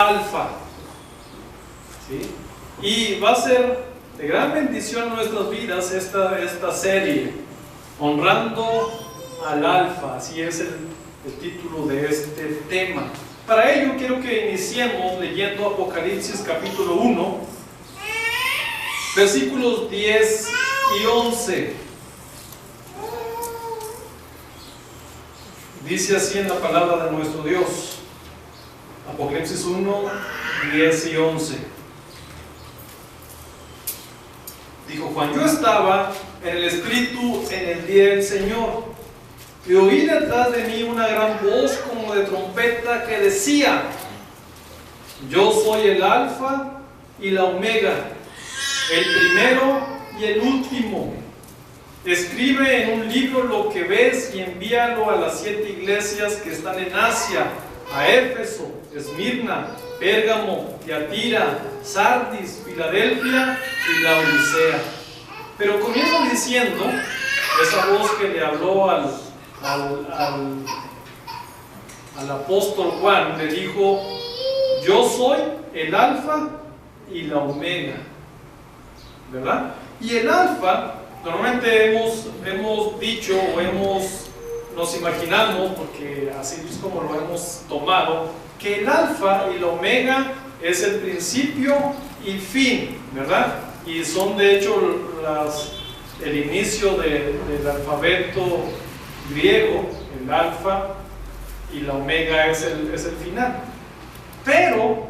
Alfa, ¿sí? Y va a ser de gran bendición en nuestras vidas esta serie, honrando al Alfa, así es el título de este tema. Para ello quiero que iniciemos leyendo Apocalipsis capítulo 1, versículos 10 y 11. Dice así en la palabra de nuestro Dios, Apocalipsis 1, 10 y 11. Dijo Juan: yo estaba en el Espíritu en el día del Señor, y oí detrás de mí una gran voz como de trompeta que decía: yo soy el Alfa y la Omega, el primero y el último. Escribe en un libro lo que ves y envíalo a las 7 iglesias que están en Asia: a Éfeso, Esmirna, Pérgamo, Tiatira, Sardis, Filadelfia y Laodicea. Pero comienza diciendo, esa voz que le habló al apóstol Juan, le dijo: yo soy el Alfa y la Omega, ¿verdad? Y el Alfa, normalmente hemos dicho o nos imaginamos, porque así es como lo hemos tomado, que el Alfa y la Omega es el principio y fin, ¿verdad? Y son de hecho el inicio del alfabeto griego, el Alfa, y la Omega es el final. Pero,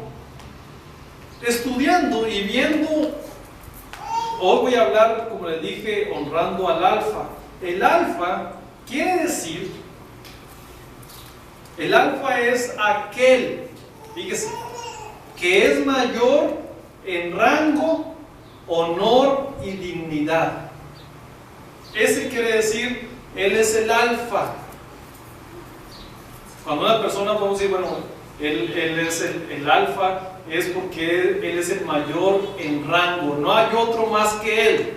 estudiando y viendo, hoy voy a hablar, como les dije, honrando al Alfa. El Alfa quiere decir, el Alfa es aquel, fíjese, que es mayor en rango, honor y dignidad. Ese quiere decir, él es el Alfa. Cuando una persona podemos decir, bueno, él es el Alfa, es porque él es el mayor en rango, no hay otro más que él.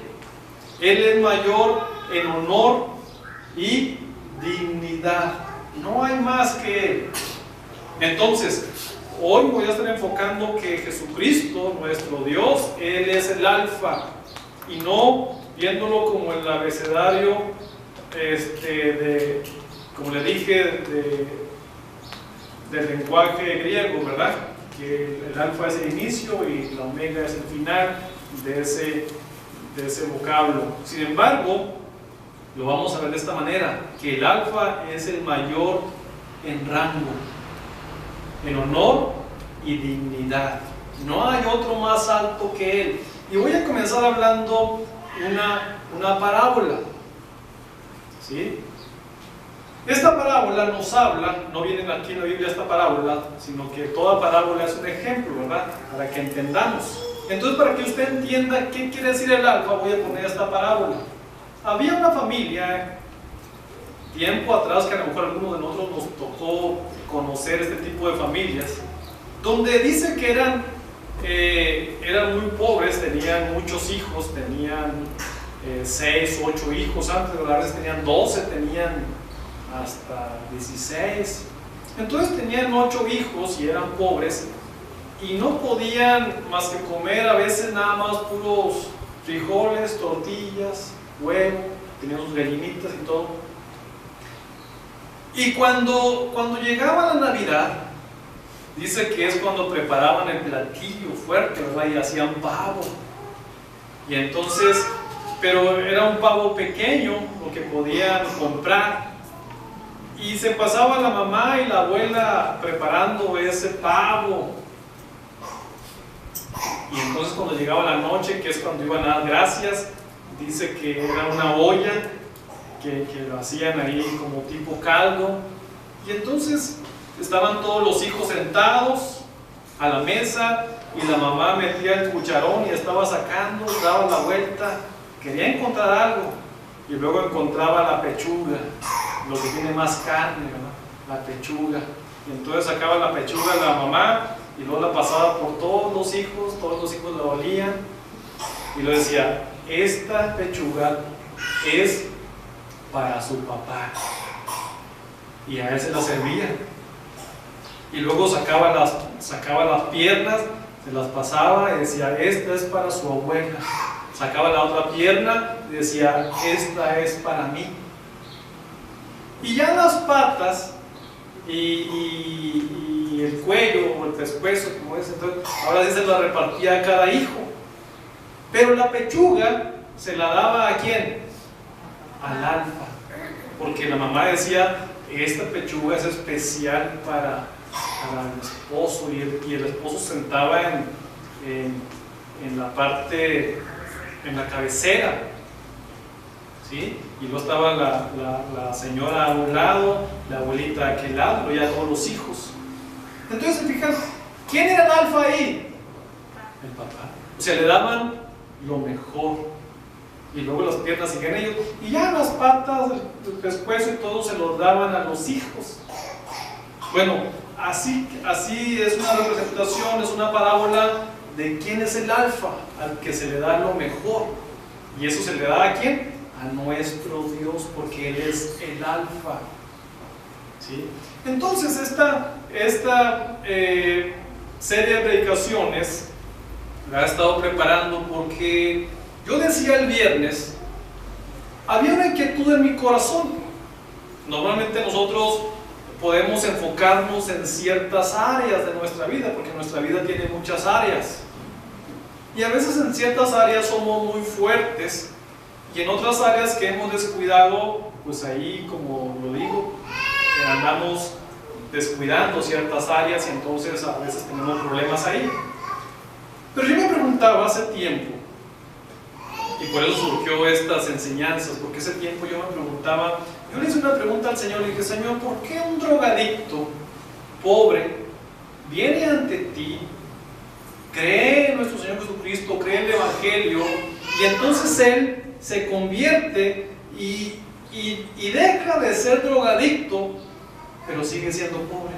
Él es mayor en honor y dignidad, no hay más que él. Entonces, hoy voy a estar enfocando que Jesucristo, nuestro Dios, Él es el Alfa, y no viéndolo como el abecedario, como le dije, del lenguaje griego, ¿verdad? Que el Alfa es el inicio y la Omega es el final de ese vocablo. Sin embargo, lo vamos a ver de esta manera, que el Alfa es el mayor en rango, en honor y dignidad. No hay otro más alto que él. Y voy a comenzar hablando una parábola, ¿sí? Esta parábola nos habla, no viene aquí en la Biblia esta parábola, sino que toda parábola es un ejemplo, ¿verdad? Para que entendamos. Entonces, para que usted entienda qué quiere decir el Alfa, voy a poner esta parábola. Había una familia, tiempo atrás, que a lo mejor a algunos de nosotros nos tocó conocer este tipo de familias, donde dice que eran muy pobres, tenían muchos hijos, tenían 6, 8 hijos, antes a veces tenían 12, tenían hasta 16. Entonces tenían 8 hijos y eran pobres y no podían más que comer a veces nada más puros frijoles, tortillas, huevo, tenían sus gallinitas y todo. Y cuando llegaba la Navidad, dice que es cuando preparaban el platillo fuerte, ¿verdad? Y hacían pavo. Y entonces, pero era un pavo pequeño, lo que podían comprar. Y se pasaba la mamá y la abuela preparando ese pavo. Y entonces cuando llegaba la noche, que es cuando iban a dar gracias, dice que era una olla que lo hacían ahí como tipo caldo. Y entonces estaban todos los hijos sentados a la mesa y la mamá metía el cucharón y estaba sacando, daba la vuelta, quería encontrar algo y luego encontraba la pechuga, lo que tiene más carne, ¿verdad? La pechuga. Y entonces sacaba la pechuga la mamá y luego la pasaba por todos los hijos la olían y le decía: esta pechuga es para su papá. Y a él se la servía. Y luego sacaba sacaba las piernas, se las pasaba y decía, esta es para su abuela. Sacaba la otra pierna y decía, esta es para mí. Y ya las patas y el cuello o el pescuezo, como es, entonces, ahora sí se la repartía a cada hijo. Pero la pechuga se la daba ¿a quién? Al alfa. Porque la mamá decía, esta pechuga es especial para el esposo, y el esposo sentaba en la parte, en la cabecera, ¿sí? Y luego estaba la señora a un lado, la abuelita a aquel lado, y ya todos los hijos. Entonces, fíjate, ¿quién era el alfa ahí? El papá. O sea, le daban lo mejor. Y luego las piernas siguen ellos, y ya las patas, el pescuezo y todo se los daban a los hijos. Bueno, así es una representación, es una parábola de quién es el alfa, al que se le da lo mejor. Y eso se le da ¿a quién? A nuestro Dios, porque Él es el alfa. ¿Sí? Entonces esta serie de predicaciones la he estado preparando porque yo decía el viernes, había una inquietud en mi corazón. Normalmente nosotros podemos enfocarnos en ciertas áreas de nuestra vida, porque nuestra vida tiene muchas áreas. Y a veces en ciertas áreas somos muy fuertes, y en otras áreas que hemos descuidado, pues ahí, como lo digo, andamos descuidando ciertas áreas, y entonces a veces tenemos problemas ahí. Pero yo me preguntaba hace tiempo, y por eso surgió estas enseñanzas, porque ese tiempo yo me preguntaba, yo le hice una pregunta al Señor, le dije, Señor, ¿por qué un drogadicto pobre viene ante ti, cree en nuestro Señor Jesucristo, cree en el Evangelio, y entonces él se convierte y deja de ser drogadicto, pero sigue siendo pobre?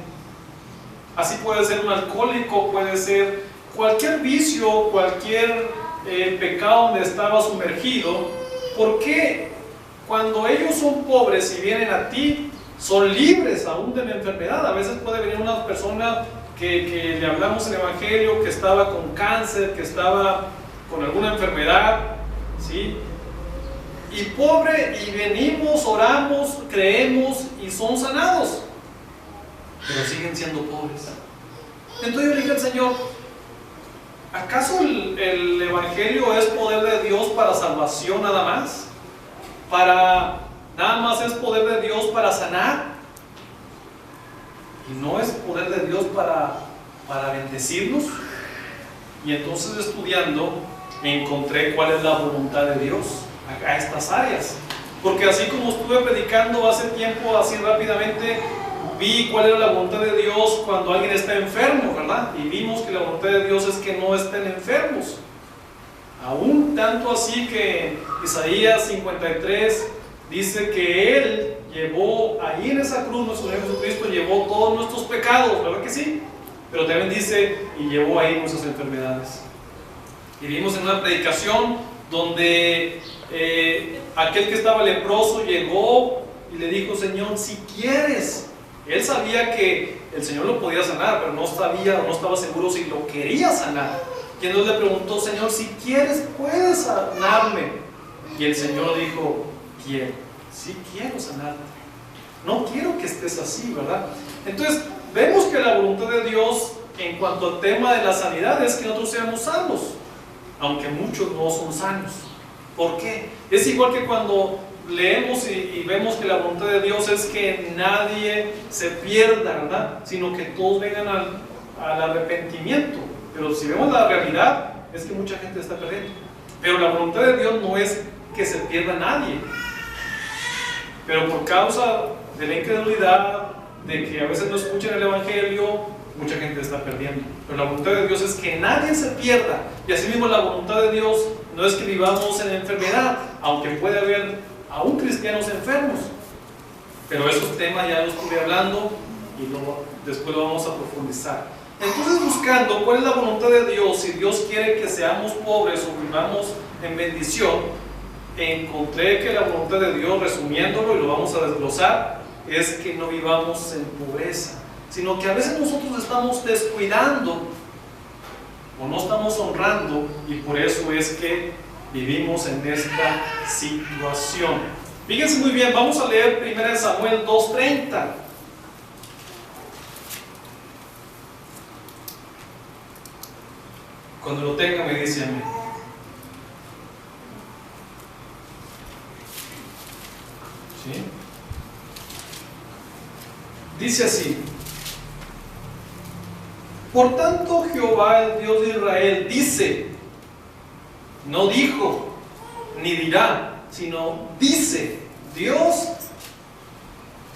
Así puede ser un alcohólico, puede ser cualquier vicio, cualquier pecado donde estaba sumergido. ¿Por qué cuando ellos son pobres y vienen a ti, son libres aún de la enfermedad? A veces puede venir una persona que le hablamos el Evangelio, que estaba con cáncer, que estaba con alguna enfermedad, ¿sí? Y pobre, y venimos, oramos, creemos y son sanados, pero siguen siendo pobres. Entonces yo le dije al Señor, ¿acaso el Evangelio es poder de Dios para salvación nada más? ¿Nada más es poder de Dios para sanar? ¿Y no es poder de Dios para bendecirnos? Y entonces, estudiando, encontré cuál es la voluntad de Dios a estas áreas. Porque así como estuve predicando hace tiempo, así rápidamente, vi cuál era la voluntad de Dios cuando alguien está enfermo, ¿verdad? Y vimos que la voluntad de Dios es que no estén enfermos. Aún tanto así que Isaías 53 dice que Él llevó ahí en esa cruz, nuestro Señor Jesucristo llevó todos nuestros pecados, ¿verdad que sí? Pero también dice, y llevó ahí nuestras enfermedades. Y vimos en una predicación donde aquel que estaba leproso llegó y le dijo, Señor, si quieres. Él sabía que el Señor lo podía sanar, pero no sabía o no estaba seguro si lo quería sanar. Y entonces le preguntó, Señor, si quieres, puedes sanarme. Y el Señor dijo, quiero, sí quiero sanarte. No quiero que estés así, ¿verdad? Entonces, vemos que la voluntad de Dios en cuanto al tema de la sanidad es que nosotros seamos sanos, aunque muchos no son sanos. ¿Por qué? Es igual que cuando leemos y vemos que la voluntad de Dios es que nadie se pierda, ¿verdad? Sino que todos vengan al arrepentimiento. Pero si vemos la realidad, es que mucha gente está perdiendo. Pero la voluntad de Dios no es que se pierda nadie. Pero por causa de la incredulidad, de que a veces no escuchan el Evangelio, mucha gente está perdiendo. Pero la voluntad de Dios es que nadie se pierda. Y así mismo la voluntad de Dios no es que vivamos en enfermedad, aunque puede haber aún cristianos enfermos. Pero esos temas ya los estuve hablando y después lo vamos a profundizar. Entonces, buscando cuál es la voluntad de Dios, si Dios quiere que seamos pobres o vivamos en bendición, encontré que la voluntad de Dios, resumiéndolo y lo vamos a desglosar, es que no vivamos en pobreza. sino que a veces nosotros estamos descuidando o no estamos honrando, y por eso es que vivimos en esta situación. Fíjense muy bien, vamos a leer 1 Samuel 2:30. Cuando lo tenga me dice a mí. ¿Sí? Dice así: por tanto Jehová, el Dios de Israel, dice, no dijo ni dirá, sino dice, Dios,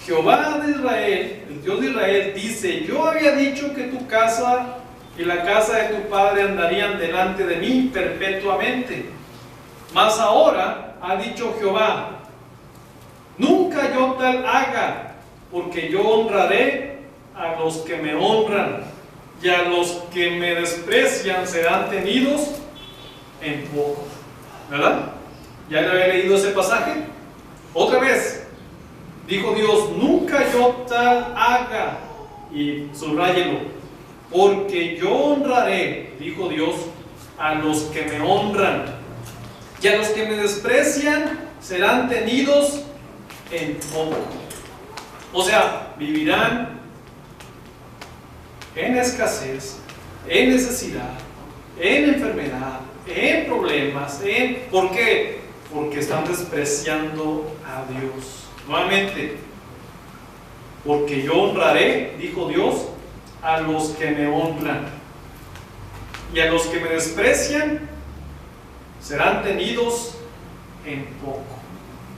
Jehová de Israel, el Dios de Israel, dice, yo había dicho que tu casa y la casa de tu padre andarían delante de mí perpetuamente. Mas ahora ha dicho Jehová, nunca yo tal haga, porque yo honraré a los que me honran, y a los que me desprecian serán tenidos en poco. ¿Verdad? ¿Ya le había leído ese pasaje? Otra vez, dijo Dios, nunca yo tal haga, y subráyelo, porque yo honraré, dijo Dios, a los que me honran, y a los que me desprecian serán tenidos en poco. O sea, vivirán en escasez, en necesidad, en enfermedad, en problemas, ¿por qué? Porque están despreciando a Dios. Nuevamente, porque yo honraré, dijo Dios, a los que me honran, y a los que me desprecian serán tenidos en poco.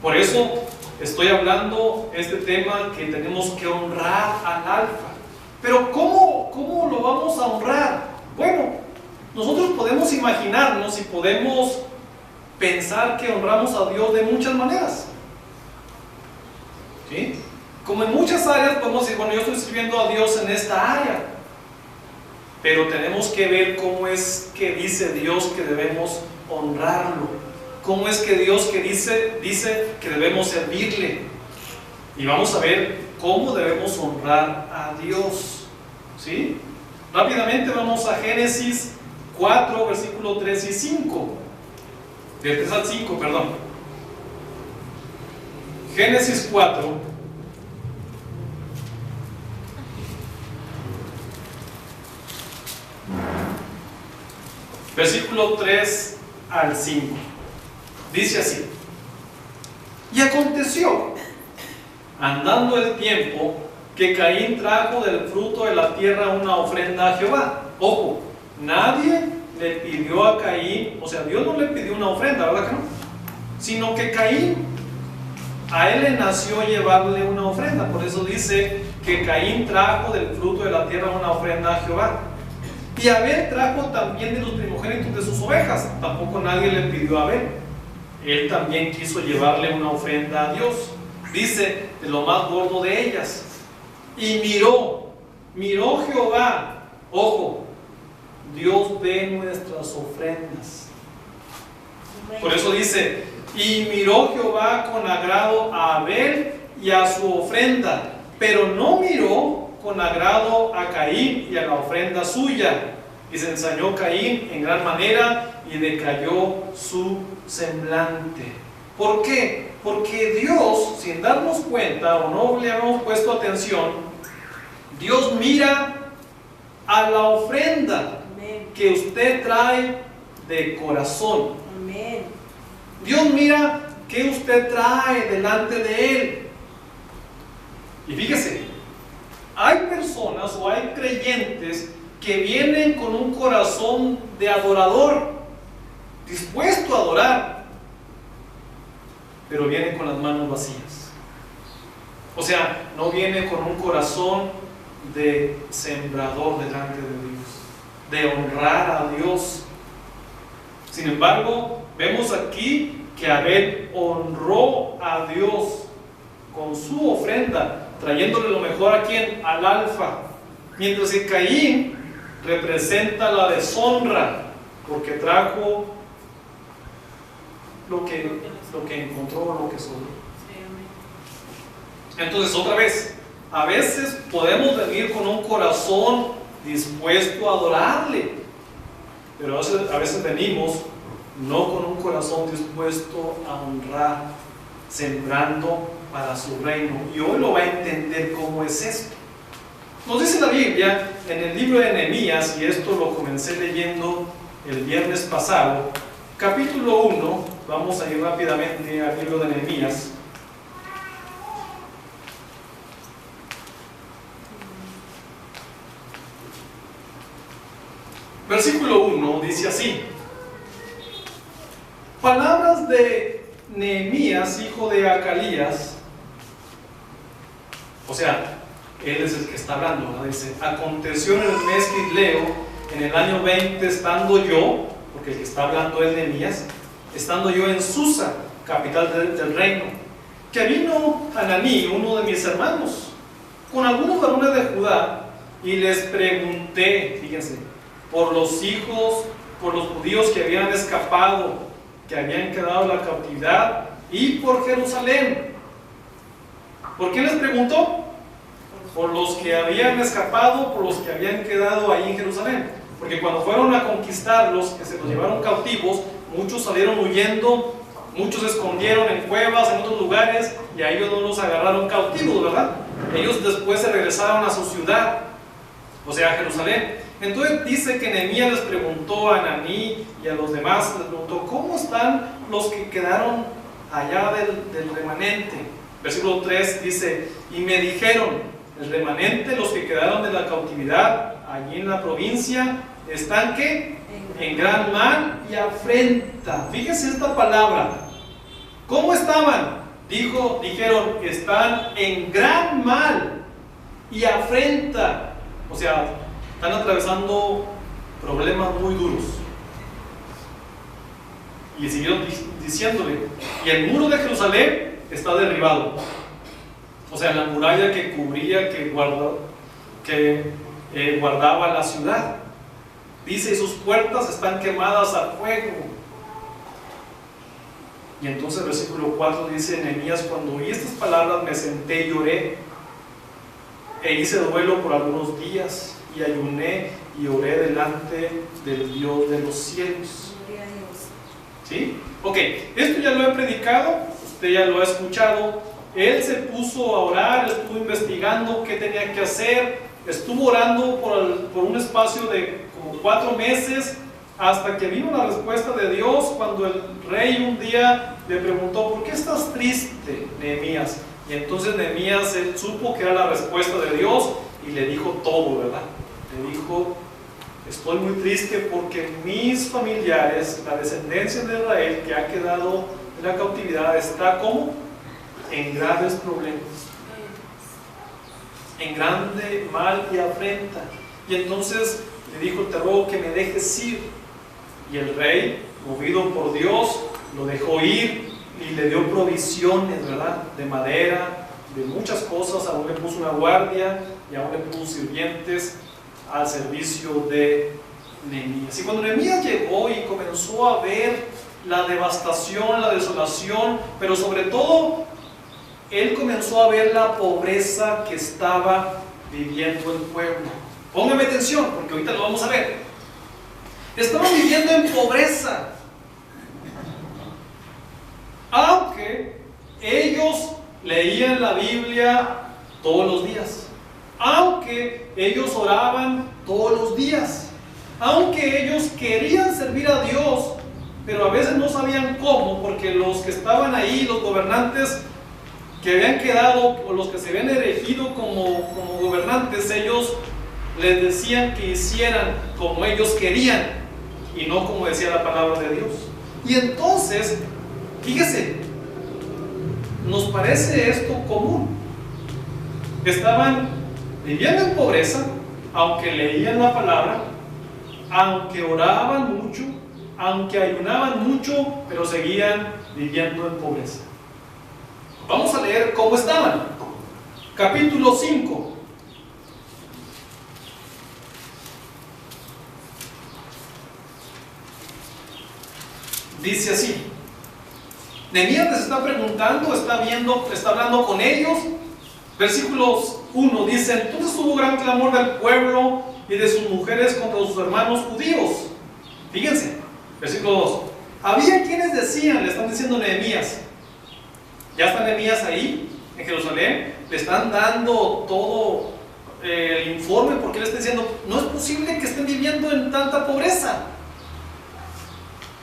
Por eso estoy hablando este tema, que tenemos que honrar al Alfa. Pero ¿cómo lo vamos a honrar? Bueno, nosotros podemos imaginarnos y podemos pensar que honramos a Dios de muchas maneras. ¿Sí? Como en muchas áreas podemos decir, bueno, yo estoy sirviendo a Dios en esta área. Pero tenemos que ver cómo es que dice Dios que debemos honrarlo. Cómo es que Dios que dice que debemos servirle. Y vamos a ver cómo debemos honrar a Dios. ¿Sí? Rápidamente vamos a Génesis 4, versículo 3 y 5. Del 3 al 5, perdón. Génesis 4. Versículo 3 al 5. Dice así: y aconteció, andando el tiempo, que Caín trajo del fruto de la tierra una ofrenda a Jehová. Ojo, nadie le pidió a Caín, o sea, Dios no le pidió una ofrenda, ¿verdad que no? Sino que Caín, a él le nació llevarle una ofrenda. Por eso dice que Caín trajo del fruto de la tierra una ofrenda a Jehová. Y Abel trajo también de los primogénitos de sus ovejas. Tampoco nadie le pidió a Abel. Él también quiso llevarle una ofrenda a Dios. Dice, de lo más gordo de ellas. Y miró Jehová. Ojo, Dios ve nuestras ofrendas. Por eso dice, y miró Jehová con agrado a Abel y a su ofrenda, pero no miró con agrado a Caín y a la ofrenda suya. Y se ensañó Caín en gran manera y decayó su semblante. ¿Por qué? Porque Dios, sin darnos cuenta o no le habíamos puesto atención, Dios mira a la ofrenda que usted trae de corazón. Dios mira qué usted trae delante de Él. Y fíjese, hay personas o hay creyentes que vienen con un corazón de adorador, dispuesto a adorar, pero vienen con las manos vacías. O sea, no viene con un corazón de sembrador delante de Dios, de honrar a Dios. Sin embargo, vemos aquí que Abel honró a Dios con su ofrenda, trayéndole lo mejor a ¿quién? Al Alfa. Mientras que Caín representa la deshonra, porque trajo lo que encontró, lo que sobró. Entonces, otra vez, a veces podemos venir con un corazón dispuesto a adorarle, pero a veces venimos no con un corazón dispuesto a honrar, sembrando para su reino. Y hoy lo va a entender cómo es esto. Nos dice la Biblia en el libro de Nehemías, y esto lo comencé leyendo el viernes pasado, capítulo 1, vamos a ir rápidamente al libro de Nehemías. Versículo 1 dice así: palabras de Nehemías, hijo de Acalías, o sea, él es el que está hablando, ¿no? Dice: aconteció en el mes Quisleo, en el año 20, estando yo, porque el que está hablando es Nehemías, estando yo en Susa, capital del reino, que vino Hananí, uno de mis hermanos, con algunos varones de Judá, y les pregunté, fíjense, por los judíos que habían escapado, que habían quedado en la cautividad, y por Jerusalén. ¿Por qué les preguntó? Por los que habían escapado, por los que habían quedado ahí en Jerusalén. Porque cuando fueron a conquistarlos, que se los llevaron cautivos, muchos salieron huyendo, muchos se escondieron en cuevas, en otros lugares, y a ellos no los agarraron cautivos, ¿verdad? Ellos después se regresaron a su ciudad, o sea, a Jerusalén. Entonces dice que Nehemías les preguntó a Hananí y a los demás, les preguntó: ¿cómo están los que quedaron allá del remanente? Versículo 3 dice: y me dijeron, el remanente, los que quedaron de la cautividad allí en la provincia, están ¿qué? En gran mal y afrenta. Fíjese esta palabra. ¿Cómo estaban? Dijeron, están en gran mal y afrenta. O sea, están atravesando problemas muy duros. Y siguieron diciéndole: y el muro de Jerusalén está derribado. O sea, la muralla que cubría, que guardaba la ciudad. Dice: y sus puertas están quemadas a fuego. Y entonces el versículo 4 dice Nehemías: cuando oí estas palabras me senté y lloré, e hice duelo por algunos días, y ayuné y oré delante del Dios de los cielos. ¿Sí? Ok, esto ya lo he predicado, usted ya lo ha escuchado. Él se puso a orar, estuvo investigando qué tenía que hacer, estuvo orando por un espacio de como 4 meses, hasta que vino la respuesta de Dios cuando el rey un día le preguntó: ¿por qué estás triste, Nehemías? Y entonces Nehemías, él supo que era la respuesta de Dios y le dijo todo, ¿verdad? Le dijo: estoy muy triste porque mis familiares, la descendencia de Israel que ha quedado en la cautividad, está como en graves problemas, en grande mal y afrenta. Y entonces le dijo: te ruego que me dejes ir. Y el rey, movido por Dios, lo dejó ir y le dio provisiones, ¿verdad? De madera, de muchas cosas. Aún le puso una guardia y aún le puso sirvientes al servicio de Nehemías. Y cuando Nehemías llegó y comenzó a ver la devastación, la desolación, pero sobre todo él comenzó a ver la pobreza que estaba viviendo el pueblo. Póngame atención, porque ahorita lo vamos a ver. Estaban viviendo en pobreza, aunque ellos leían la Biblia todos los días, aunque ellos oraban todos los días, aunque ellos querían servir a Dios, pero a veces no sabían cómo, porque los que estaban ahí, los gobernantes que habían quedado, o los que se habían elegido como gobernantes, ellos les decían que hicieran como ellos querían y no como decía la palabra de Dios. Y entonces, fíjese, nos parece esto común. Estaban viviendo en pobreza, aunque leían la palabra, aunque oraban mucho, aunque ayunaban mucho, pero seguían viviendo en pobreza. Vamos a leer cómo estaban. Capítulo 5. Dice así: Nehemías les está preguntando, está hablando con ellos. Versículos 1 dice: entonces hubo gran clamor del pueblo y de sus mujeres contra sus hermanos judíos. Fíjense, versículo 2. Había quienes decían, le están diciendo a Nehemías, ya está Nehemías ahí en Jerusalén, le están dando todo el informe, porque le está diciendo: no es posible que estén viviendo en tanta pobreza.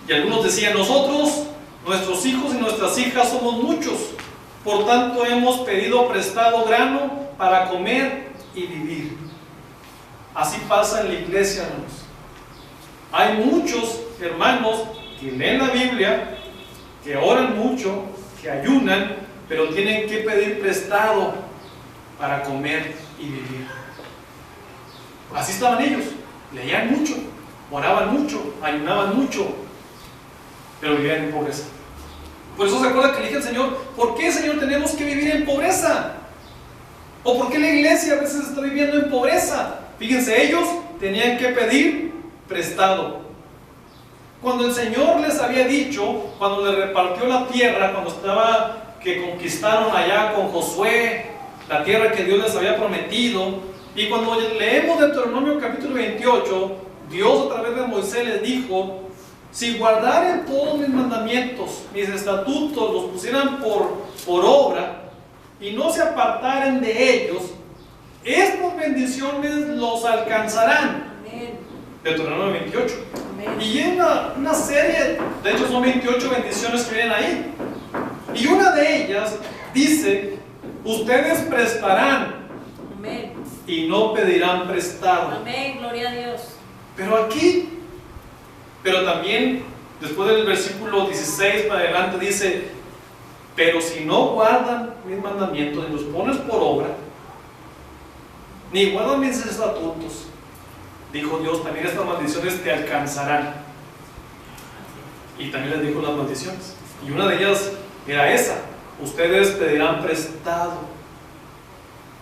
Y algunos decían: nosotros, nuestros hijos y nuestras hijas somos muchos, por tanto hemos pedido prestado grano para comer y vivir. Así pasa en la iglesia, hermanos. Hay muchos hermanos que leen la Biblia, que oran mucho, que ayunan, pero tienen que pedir prestado para comer y vivir. Así estaban ellos. Leían mucho, oraban mucho, ayunaban mucho, pero vivían en pobreza. Por eso se acuerda que le dije al Señor: ¿por qué, Señor, tenemos que vivir en pobreza? ¿O por qué la iglesia a veces está viviendo en pobreza? Fíjense, ellos tenían que pedir prestado. Cuando el Señor les había dicho, cuando les repartió la tierra, cuando estaba que conquistaron allá con Josué, la tierra que Dios les había prometido, y cuando leemos Deuteronomio capítulo 28, Dios a través de Moisés les dijo: si guardaren todos mis mandamientos, mis estatutos, los pusieran por obra, y no se apartaren de ellos, estas bendiciones los alcanzarán. Amén. Deuteronomio 28. Amén. Y hay una serie, de hecho son 28 bendiciones que vienen ahí. Y una de ellas dice: ustedes prestarán. Amén. Y no pedirán prestado. Amén, gloria a Dios. Pero también, después del versículo 16 para adelante dice: pero si no guardan mis mandamientos y los pones por obra, ni guardan mis estatutos, dijo Dios, también estas maldiciones te alcanzarán. Y también les dijo las maldiciones. Y una de ellas era esa: ustedes pedirán prestado.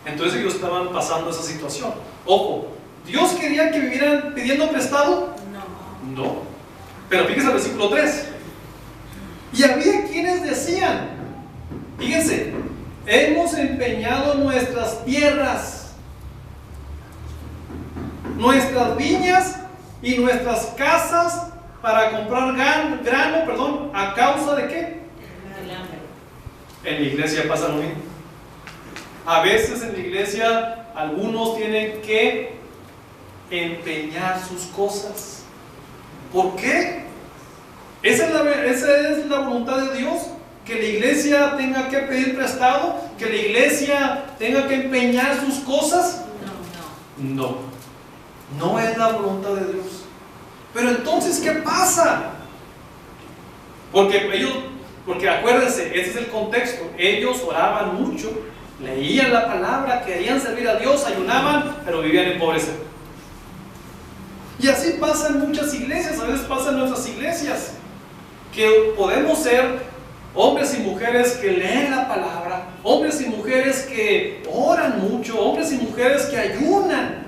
Entonces ellos estaban pasando esa situación. Ojo, ¿Dios quería que vivieran pidiendo prestado? No. Pero fíjense el versículo 3. Y había quienes decían, fíjense: hemos empeñado nuestras tierras, nuestras viñas y nuestras casas para comprar grano, ¿a causa de qué? El hambre. En la iglesia pasa lo mismo. A veces en la iglesia algunos tienen que empeñar sus cosas. ¿Por qué? ¿Esa es la voluntad de Dios? ¿Que la iglesia tenga que pedir prestado? ¿Que la iglesia tenga que empeñar sus cosas? No. No es la voluntad de Dios. Pero entonces, ¿qué pasa? Porque acuérdense, ese es el contexto. Ellos oraban mucho, leían la palabra, querían servir a Dios, ayunaban, pero vivían en pobreza. Y así pasa en muchas iglesias, a veces pasa en nuestras iglesias, que podemos ser hombres y mujeres que leen la palabra, hombres y mujeres que oran mucho, hombres y mujeres que ayunan,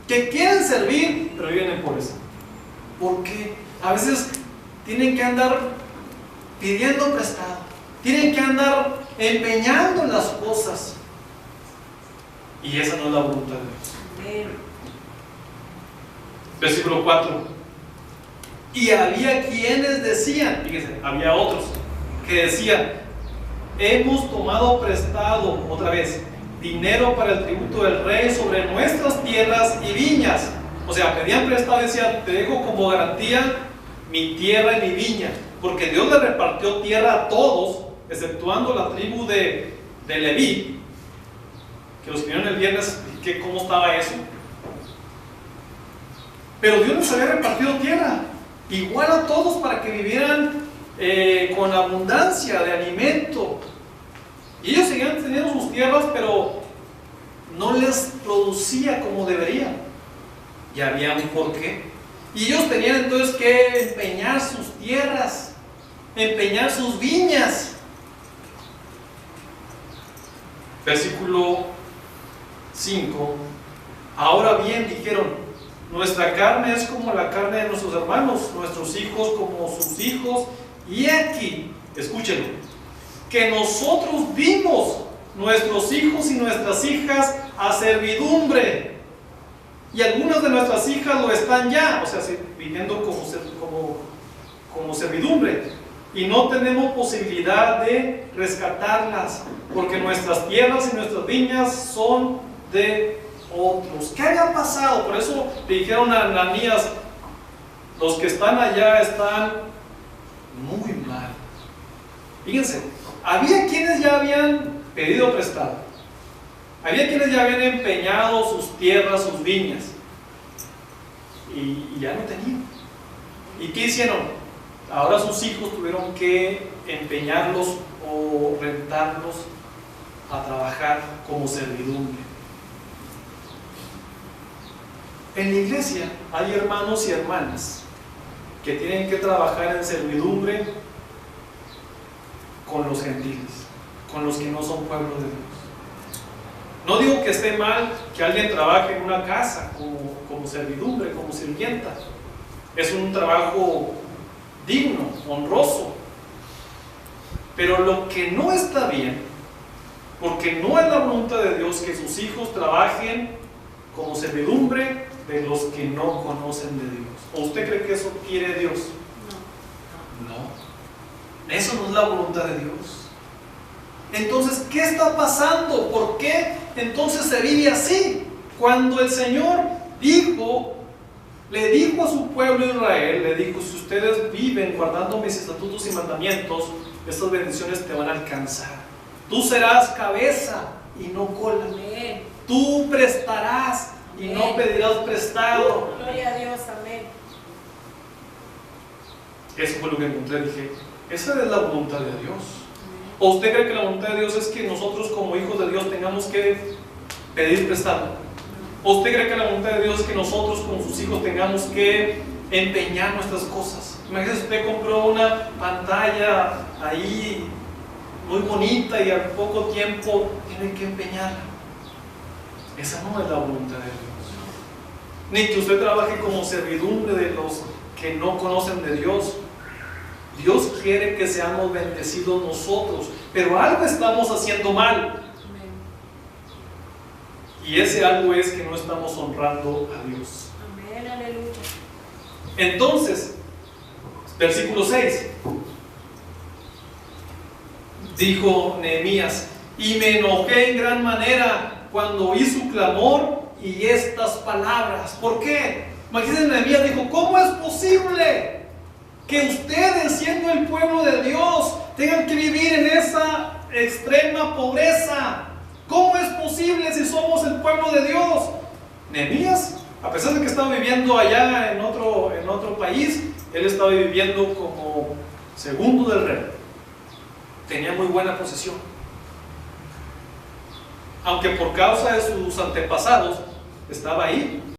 que quieren servir, pero viven en pobreza. ¿Por qué? A veces tienen que andar pidiendo prestado, tienen que andar empeñando en las cosas, y esa no es la voluntad de Dios. Amén. Versículo 4. Y había quienes decían, fíjense, había otros que decían: hemos tomado prestado, otra vez, dinero para el tributo del rey sobre nuestras tierras y viñas. O sea, pedían prestado y decían: te dejo como garantía mi tierra y mi viña, porque Dios le repartió tierra a todos, exceptuando la tribu de Leví, que los vieron el viernes, ¿cómo estaba eso? Pero Dios les había repartido tierra igual a todos para que vivieran con abundancia de alimento. Y ellos seguían teniendo sus tierras, pero no les producía como debería. Y había un porqué. Y ellos tenían entonces que empeñar sus tierras, empeñar sus viñas. Versículo 5. Ahora bien, dijeron: nuestra carne es como la carne de nuestros hermanos, nuestros hijos como sus hijos. Y aquí, escúchenlo, que nosotros dimos nuestros hijos y nuestras hijas a servidumbre. Y algunas de nuestras hijas lo están ya, o sea, viviendo como servidumbre. Y no tenemos posibilidad de rescatarlas, porque nuestras tierras y nuestras viñas son de otros. ¿Qué había pasado? Por eso le dijeron a Ananías: los que están allá están muy mal. Fíjense, había quienes ya habían pedido prestado, había quienes ya habían empeñado sus tierras, sus viñas, y ya no tenían. ¿Y qué hicieron? Ahora sus hijos tuvieron que empeñarlos o rentarlos a trabajar como servidumbre. En la iglesia hay hermanos y hermanas que tienen que trabajar en servidumbre con los gentiles, con los que no son pueblo de Dios. No digo que esté mal que alguien trabaje en una casa como servidumbre, como sirvienta. Es un trabajo digno, honroso. Pero lo que no está bien, porque no es la voluntad de Dios que sus hijos trabajen como servidumbre de los que no conocen de Dios. ¿O usted cree que eso quiere Dios? No. Eso no es la voluntad de Dios. Entonces, ¿qué está pasando? ¿Por qué entonces se vive así? Cuando el Señor le dijo a su pueblo Israel, le dijo: si ustedes viven guardando mis estatutos y mandamientos, estas bendiciones te van a alcanzar. Tú serás cabeza y no cola. Amén. Tú prestarás y no pedirás prestado. Gloria a Dios, amén. Eso fue lo que encontré. Dije, esa es la voluntad de Dios. ¿O usted cree que la voluntad de Dios es que nosotros como hijos de Dios tengamos que pedir prestado? ¿O usted cree que la voluntad de Dios es que nosotros como sus hijos tengamos que empeñar nuestras cosas? Imagínese, usted compró una pantalla ahí muy bonita y al poco tiempo tiene que empeñarla. Esa no es la voluntad de Dios. Ni que usted trabaje como servidumbre de los que no conocen de Dios. Dios quiere que seamos bendecidos nosotros, pero algo estamos haciendo mal. Y ese algo es que no estamos honrando a Dios. Amén, aleluya. Entonces, versículo 6. Dijo Nehemías: y me enojé en gran manera cuando oí su clamor y estas palabras. ¿Por qué? Imagínense, Nehemías dijo: ¿cómo es posible que ustedes, siendo el pueblo de Dios, tengan que vivir en esa extrema pobreza? ¿Cómo es posible si somos el pueblo de Dios? Nehemías, a pesar de que estaba viviendo allá en otro país, él estaba viviendo como segundo del rey. Tenía muy buena posición. Aunque por causa de sus antepasados estaba ahí,